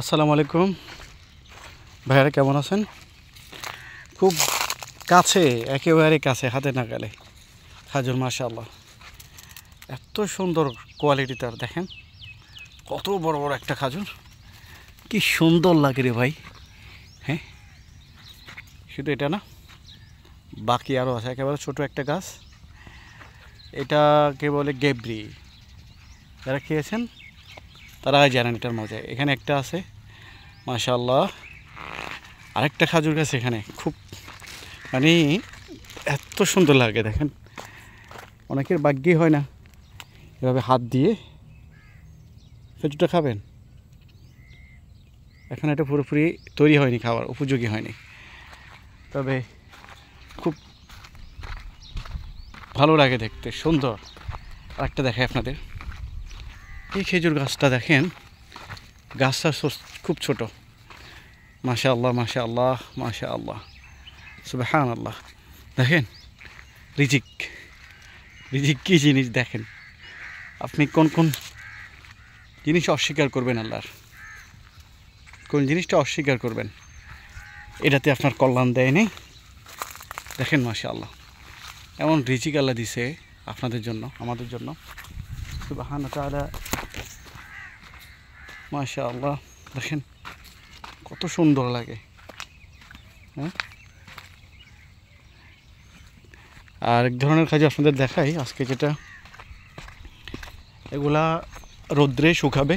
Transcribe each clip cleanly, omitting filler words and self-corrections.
আসসালামু আলাইকুম ভাইয়ারা, কেমন আছেন? খুব কাছে, একেবারে কাছে, হাতে নাগালে খাজুর। মাশাআল্লাহ, এত সুন্দর কোয়ালিটি তার। দেখেন কত বড় বড় একটা খাজুর, কি সুন্দর লাগে রে ভাই। হ্যাঁ, শুধু এটা না, বাকি আরও আছে। একেবারে ছোট একটা গাছ, এটাকে বলে গেবরি। যারা খেয়েছেন তারাই জানেন এটার মজা। এখানে একটা আছে মাশাআল্লাহ, আরেকটা খাজুর গাছ এখানে, খুব মানে এত সুন্দর লাগে। দেখেন, অনেকের ভাগ্যই হয় না এভাবে হাত দিয়ে খেজুরটা খাবেন। এখন এটা পুরোপুরি তৈরি হয়নি, খাওয়ার উপযোগী হয়নি, তবে খুব ভালো লাগে দেখতে, সুন্দর। আরেকটা দেখাই আপনাদের, এই খেজুর গাছটা দেখেন, গাছটা খুব ছোট। মাশাআল্লাহ মাশাআল্লাহ মাশাআল্লাহ, সুবহানাল্লাহ। দেখেন রিজিক, রিজিক কী জিনিস দেখেন। আপনি কোন কোন জিনিস অস্বীকার করবেন আল্লাহর, কোন জিনিসটা অস্বীকার করবেন, এটাতে আপনার কল্যাণ দেয় নেই। দেখেন মাশাআল্লাহ, এমন রিজিক আল্লাহ দিছে আপনাদের জন্য, আমাদের জন্য। সুবহানাহু ওয়া তাআলা, মাশাআল্লাহ। দেখেন কত সুন্দর লাগে। হ্যাঁ, আর এক ধরনের কাজ আপনাদের দেখাই আজকে, যেটা এগুলা রৌদ্রে শুকাবে।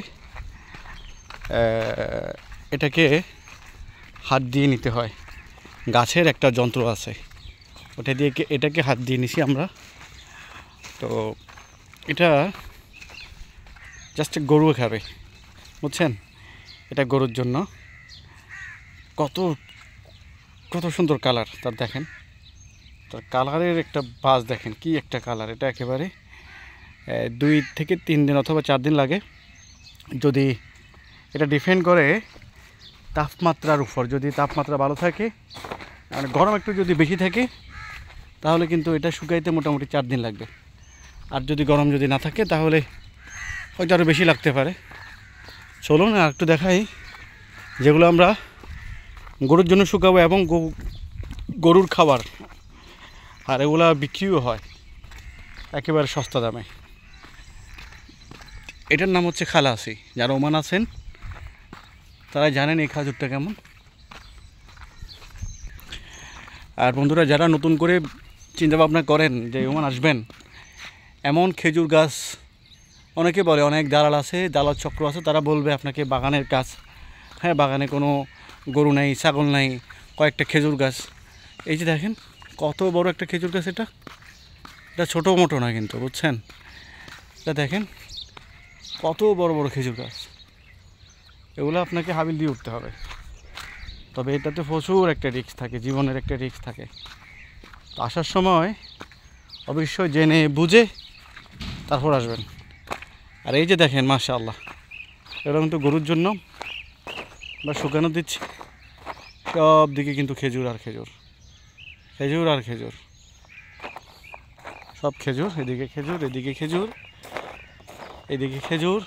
এটাকে হাত দিয়ে নিতে হয়, গাছের একটা যন্ত্র আছে, ওটা দিয়ে এটাকে হাত দিয়ে নিছি আমরা। তো এটা জাস্ট গরু খাবে, বুঝছেন? এটা গরুর জন্য। কত কত সুন্দর কালার তার, দেখেন তার কালারের একটা বাজ, দেখেন কি একটা কালার। এটা একেবারে 2 থেকে 3 দিন অথবা 4 দিন লাগে, যদি এটা ডিপেন্ড করে তাপমাত্রার উপর। যদি তাপমাত্রা ভালো থাকে, মানে গরম একটু যদি বেশি থাকে, তাহলে কিন্তু এটা শুকাইতে মোটামুটি 4 দিন লাগবে। আর যদি গরম যদি না থাকে, তাহলে হয়তো আরও বেশি লাগতে পারে। চলুন আর একটু দেখাই, যেগুলো আমরা গরুর জন্য শুকাবো এবং গরুর খাবার, আর এগুলা বিক্রিও হয় একেবারে সস্তা দামে। এটার নাম হচ্ছে খালাসি। যারা ওমান আছেন তারা জানেন এই খাজুরটা কেমন। আর বন্ধুরা, যারা নতুন করে চিন্তাভাবনা করেন যে ওমান আসবেন, এমন খেজুর গাছ, অনেকে বলে, অনেক দালাল আছে, দালাল চক্র আছে, তারা বলবে আপনাকে বাগানের কাজ। হ্যাঁ, বাগানে কোনো গরু নাই, ছাগল নাই, কয়েকটা খেজুর গাছ। এই যে দেখেন কত বড় একটা খেজুর গাছ। এটা ছোটো মোটো না কিন্তু, বুঝছেন? এটা দেখেন কত বড় বড় খেজুর গাছ। এগুলো আপনাকে হাবিল দিয়ে উঠতে হবে, তবে এটাতে প্রচুর একটা রিস্ক থাকে, জীবনের একটা রিস্ক থাকে। তো আসার সময় অবশ্যই জেনে বুঝে তারপর আসবেন। আর এই যে দেখেন মাশাআল্লাহ, এগুলো কিন্তু গরুর জন্য বা শুকানো দিচ্ছি। সব দিকে কিন্তু খেজুর আর খেজুর, খেজুর আর খেজুর, সব খেজুর। এদিকে খেজুর, এদিকে খেজুর, এদিকে খেজুর,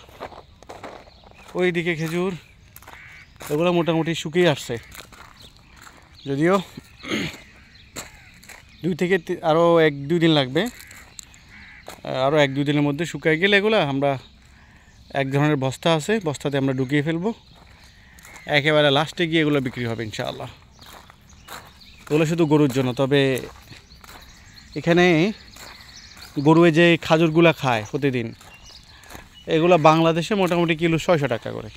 ওই দিকে খেজুর। এগুলো মোটামুটি শুকিয়ে আসছে, যদিও 2 থেকে আরও 1-2 দিন লাগবে। আরও 1-2 দিনের মধ্যে শুকায় গেলে এগুলো আমরা এক ধরনের বস্তা আছে, বস্তাতে আমরা ঢুকিয়ে ফেলবো। একেবারে লাস্টে গিয়ে এগুলো বিক্রি হবে ইনশাআল্লাহ। এগুলো শুধু গরুর জন্য। তবে এখানে গরু যে খাজুরগুলো খায় প্রতিদিন, এগুলো বাংলাদেশে মোটামুটি কিলো 600 টাকা করে।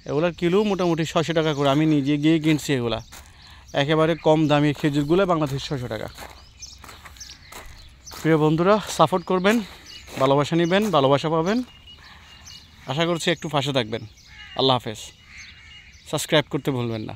এগুলোর কিলো মোটামুটি 600 টাকা করে। আমি নিজে গিয়ে কিনছি এগুলা, একেবারে কম দামি খেজুরগুলো বাংলাদেশ 600 টাকা। প্রিয় বন্ধুরা, সাপোর্ট করবেন, ভালোবাসা নেবেন, ভালোবাসা পাবেন। আশা করছি একটু পাশে থাকবেন। আল্লাহ হাফেজ। সাবস্ক্রাইব করতে ভুলবেন না।